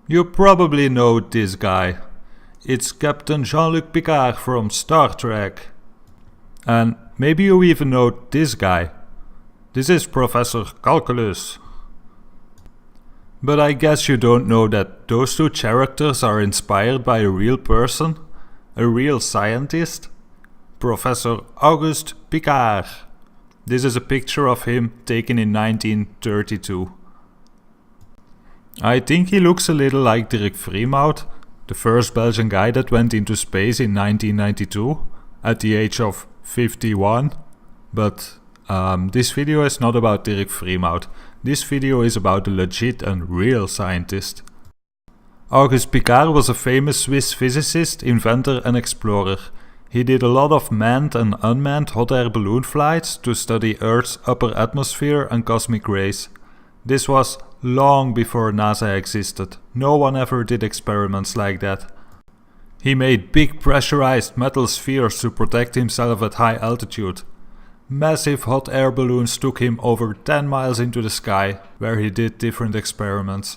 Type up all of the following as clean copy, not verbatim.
You probably know this guy. It's Captain Jean-Luc Picard from Star Trek. And maybe you even know this guy. This is Professor Calculus. But I guess you don't know that those two characters are inspired by a real person, a real scientist, Professor Auguste Piccard. This is a picture of him taken in 1932. I think he looks a little like Dirk Vriemhout, the first Belgian guy that went into space in 1992 at the age of 51. But this video is not about Dirk Vriemhout. This video is about a legit and real scientist. Auguste Piccard was a famous Swiss physicist, inventor and explorer. He did a lot of manned and unmanned hot air balloon flights to study Earth's upper atmosphere and cosmic rays. This was long before NASA existed. No one ever did experiments like that. He made big pressurized metal spheres to protect himself at high altitude. Massive hot air balloons took him over 10 miles into the sky, where he did different experiments.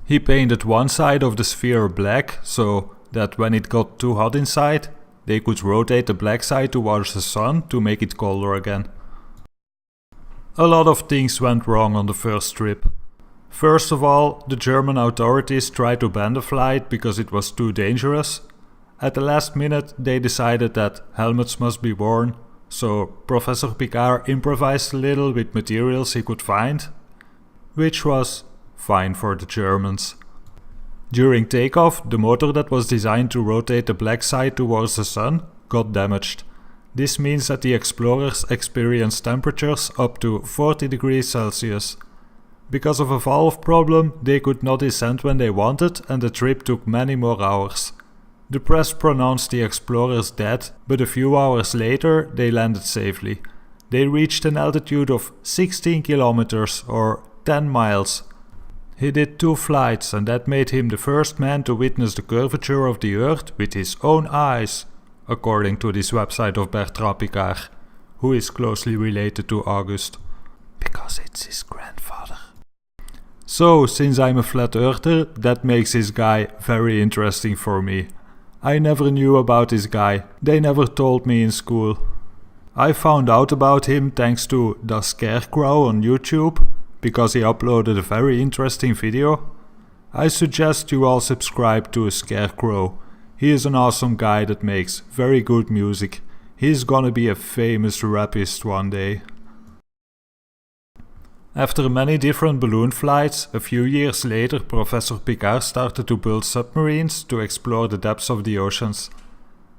He painted one side of the sphere black, so that when it got too hot inside, they could rotate the black side towards the sun to make it colder again. A lot of things went wrong on the first trip. First of all, the German authorities tried to ban the flight because it was too dangerous. At the last minute, they decided that helmets must be worn. So Professor Piccard improvised a little with materials he could find, which was fine for the Germans. During takeoff, the motor that was designed to rotate the black side towards the sun got damaged. This means that the explorers experienced temperatures up to 40 degrees Celsius. Because of a valve problem, they could not descend when they wanted and the trip took many more hours. The press pronounced the explorers dead, but a few hours later they landed safely. They reached an altitude of 16 kilometers or 10 miles. He did 2 flights and that made him the first man to witness the curvature of the Earth with his own eyes, according to this website of Bertrand Piccard, who is closely related to Auguste, because it's his grandfather. So, since I'm a flat earther, that makes this guy very interesting for me. I never knew about this guy, they never told me in school. I found out about him thanks to The Scarecrow on YouTube, because he uploaded a very interesting video. I suggest you all subscribe to Scarecrow. He is an awesome guy that makes very good music. He's gonna be a famous rapist one day. After many different balloon flights, a few years later Professor Piccard started to build submarines to explore the depths of the oceans.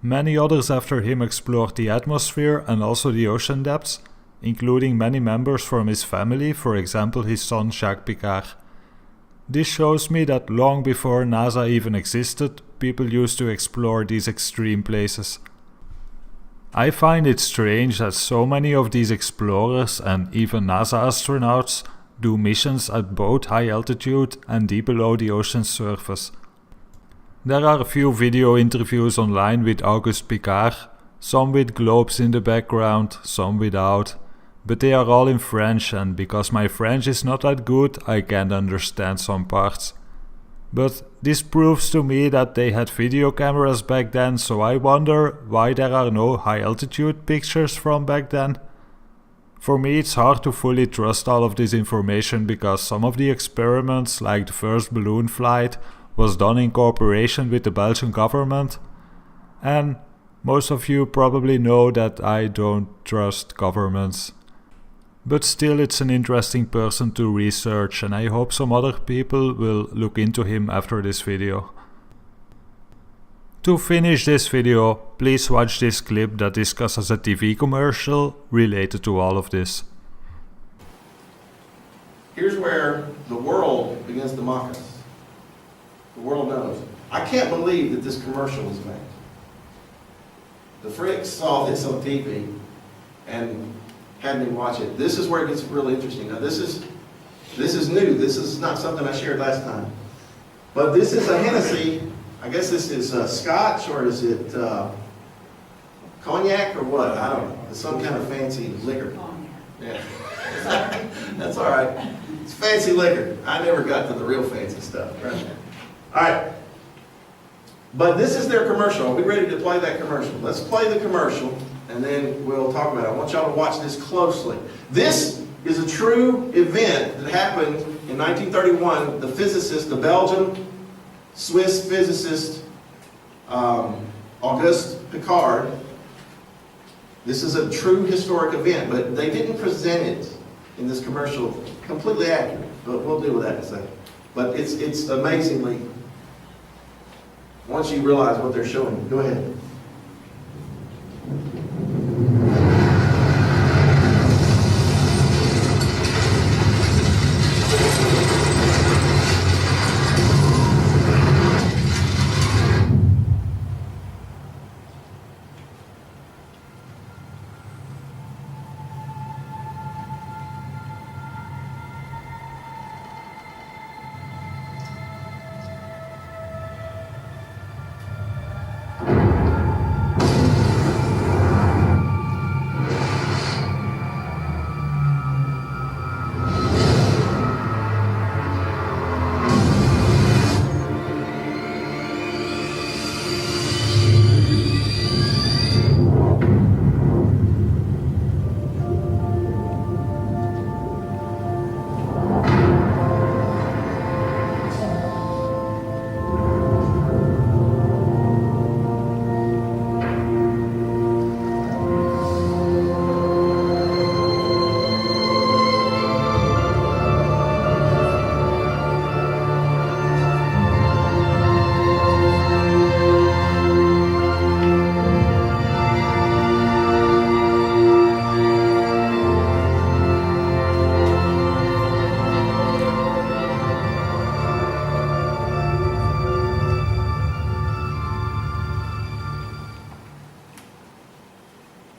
Many others after him explored the atmosphere and also the ocean depths, including many members from his family, for example his son Jacques Piccard. This shows me that long before NASA even existed, people used to explore these extreme places. I find it strange that so many of these explorers and even NASA astronauts do missions at both high altitude and deep below the ocean's surface. There are a few video interviews online with Auguste Piccard, some with globes in the background, some without, but they are all in French and because my French is not that good, I can't understand some parts. But this proves to me that they had video cameras back then, so I wonder why there are no high altitude pictures from back then. For me it's hard to fully trust all of this information because some of the experiments, like the first balloon flight, was done in cooperation with the Belgian government. And most of you probably know that I don't trust governments. But still it's an interesting person to research and I hope some other people will look into him after this video. To finish this video, please watch this clip that discusses a TV commercial related to all of this. Here's where the world begins to mock us. The world knows. I can't believe that this commercial was made. The freaks saw this on TV and had me watch it. This is where it gets really interesting. Now this is new. This is not something I shared last time. But this is a Hennessy. I guess this is Scotch, or is it cognac or what? I don't know. It's some kind of fancy liquor. Yeah. That's all right. It's fancy liquor. I never got to the real fancy stuff. Right? All right. But this is their commercial. Are we ready to play that commercial? Let's play the commercial, and then we'll talk about it. I want y'all to watch this closely. This is a true event that happened in 1931. The physicist, the Belgian-Swiss physicist, Auguste Piccard. This is a true historic event, but they didn't present it in this commercial completely accurate. But we'll deal with that in a second. But it's amazingly, once you realize what they're showing. Go ahead.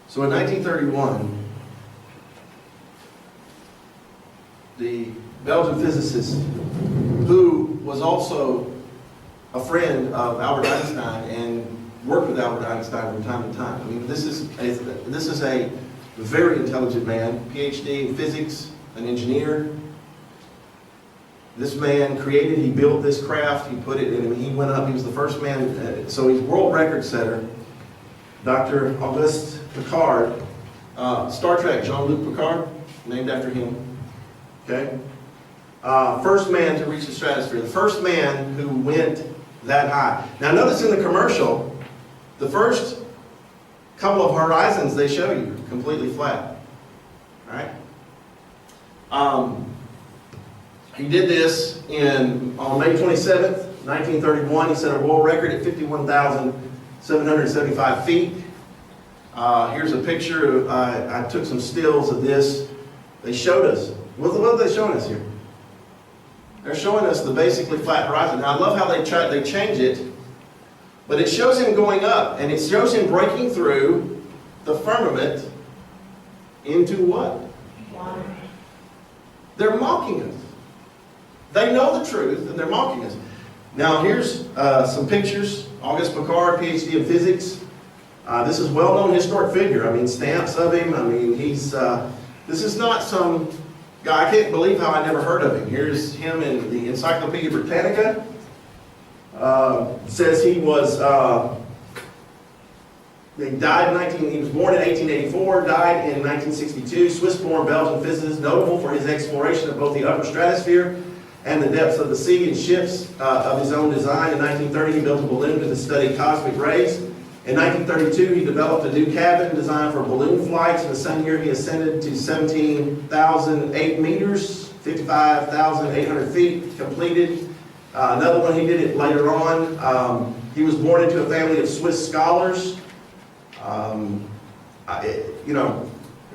So in 1931, the Belgian physicist, who was also a friend of Albert Einstein and worked with Albert Einstein from time to time. I mean, this is a very intelligent man, PhD in physics, an engineer. This man created, he built this craft, he put it in, he went up, he was the first man, so he's world record setter. Dr. Auguste Piccard, Star Trek, Jean-Luc Picard, named after him. Okay? First man to reach the stratosphere, the first man who went that high. Now notice in the commercial, the first couple of horizons they show you completely flat. Right? He did this on May 27th, 1931. He set a world record at 51,775 feet. Here's a picture of, I took some stills of this. They showed us. What are they showing us here? They're showing us the basically flat horizon. Now I love how they change it, but it shows him going up, and it shows him breaking through the firmament into what? Water. They're mocking us. They know the truth, and they're mocking us. Now here's some pictures. Auguste Piccard, PhD in physics. This is a well-known historic figure. I mean, stamps of him. I mean, this is not some guy. I can't believe how I never heard of him. Here's him in the Encyclopedia Britannica. Says he was, he was born in 1884, died in 1962. Swiss-born Belgian physicist, notable for his exploration of both the upper stratosphere and the depths of the sea in ships of his own design. In 1930, he built a balloon to study cosmic rays. In 1932, he developed a new cabin designed for balloon flights. In the same year, he ascended to 17,008 meters, 55,800 feet, completed. Another one, he did it later on. He was born into a family of Swiss scholars. He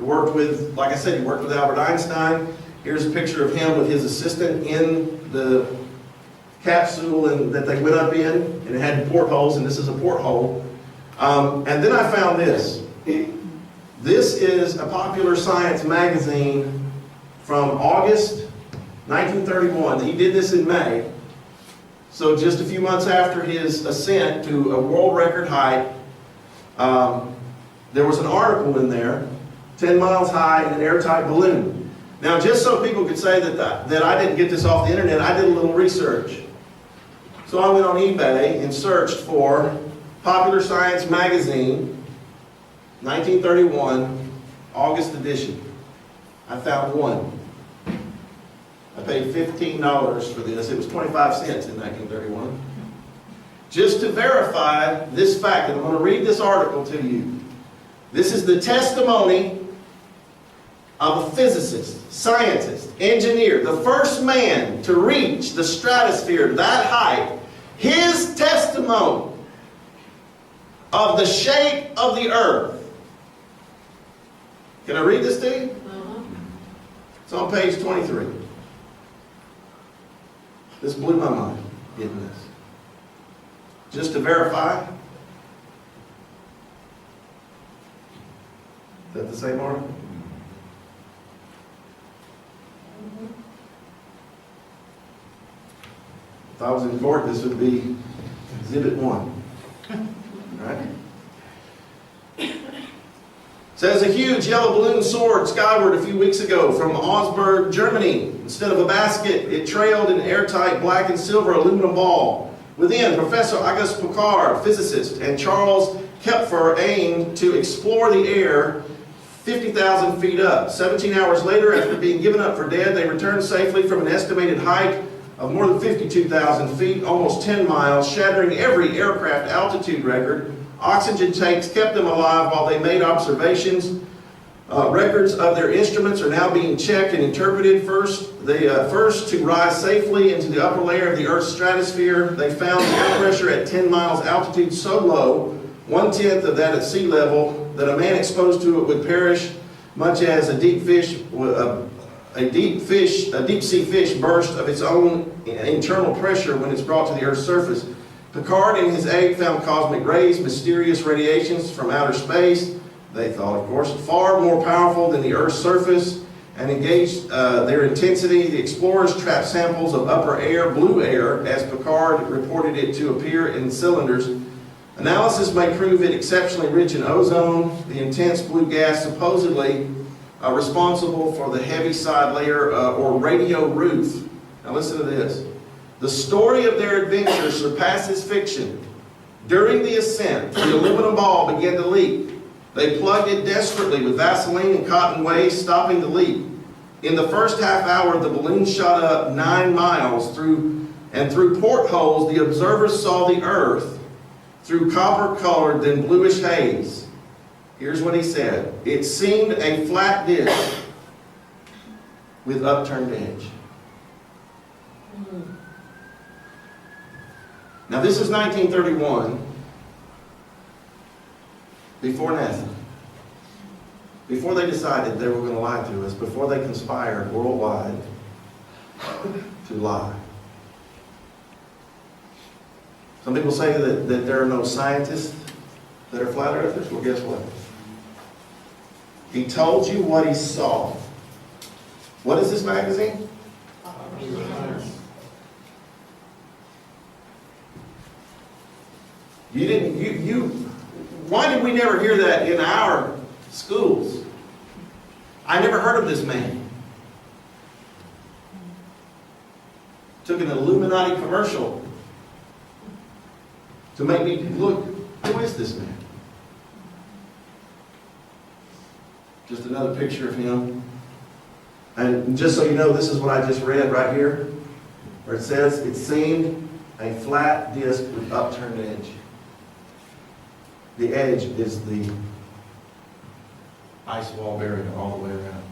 worked with, like I said, he worked with Albert Einstein. Here's a picture of him with his assistant in the capsule that they went up in, and it had portholes, and this is a porthole. And then I found this. This is a Popular Science magazine from August 1931. He did this in May. So just a few months after his ascent to a world record height, there was an article in there, 10 miles high in an airtight balloon. Now, just so people could say that I didn't get this off the internet, I did a little research. So I went on eBay and searched for Popular Science Magazine, 1931, August edition. I found one. I paid $15 for this. It was 25 cents in 1931. Just to verify this fact, and I'm going to read this article to you. This is the testimony of a physicist, scientist, engineer, the first man to reach the stratosphere, that height. His testimony of the shape of the earth. Can I read this to you? It's on page 23. This blew my mind, getting this. Just to verify. Is that the same article? If I was in court, this would be Exhibit 1. Right? Says a huge yellow balloon soared skyward a few weeks ago from Augsburg, Germany. Instead of a basket, it trailed an airtight black and silver aluminum ball. Within, Professor Auguste Piccard, physicist, and Charles Kepler aimed to explore the air 50,000 feet up. 17 hours later, after being given up for dead, they returned safely from an estimated height of more than 52,000 feet, almost 10 miles, shattering every aircraft altitude record. Oxygen tanks kept them alive while they made observations. Records of their instruments are now being checked and interpreted. First to rise safely into the upper layer of the Earth's stratosphere, they found the air pressure at 10 miles altitude so low, 1/10 of that at sea level, that a man exposed to it would perish, much as a deep sea fish burst of its own internal pressure when it's brought to the Earth's surface. Piccard and his aide found cosmic rays, mysterious radiations from outer space, they thought, of course, far more powerful than the Earth's surface, and engaged their intensity. The explorers trapped samples of upper air, blue air, as Piccard reported it to appear in cylinders. Analysis may prove it exceptionally rich in ozone, the intense blue gas supposedly responsible for the heavy side layer or radio roof. Now listen to this. The story of their adventure surpasses fiction. During the ascent, the aluminum ball began to leak. They plugged it desperately with Vaseline and cotton waste, stopping the leak. In the first half hour, the balloon shot up 9 miles through portholes. The observers saw the Earth through copper-colored, then bluish haze. Here's what he said. It seemed a flat disk with upturned edge. Now this is 1931, before NASA. Before they decided they were going to lie to us, before they conspired worldwide to lie. Some people say that there are no scientists that are flat earthers. Well, guess what? He told you what he saw. What is this magazine? Why did we never hear that in our schools? I never heard of this man. Took an Illuminati commercial to make me look, who is this man? Just another picture of him. And just so you know, this is what I just read right here, where it says, it seemed a flat disc with upturned edge. The edge is the ice wall barrier all the way around.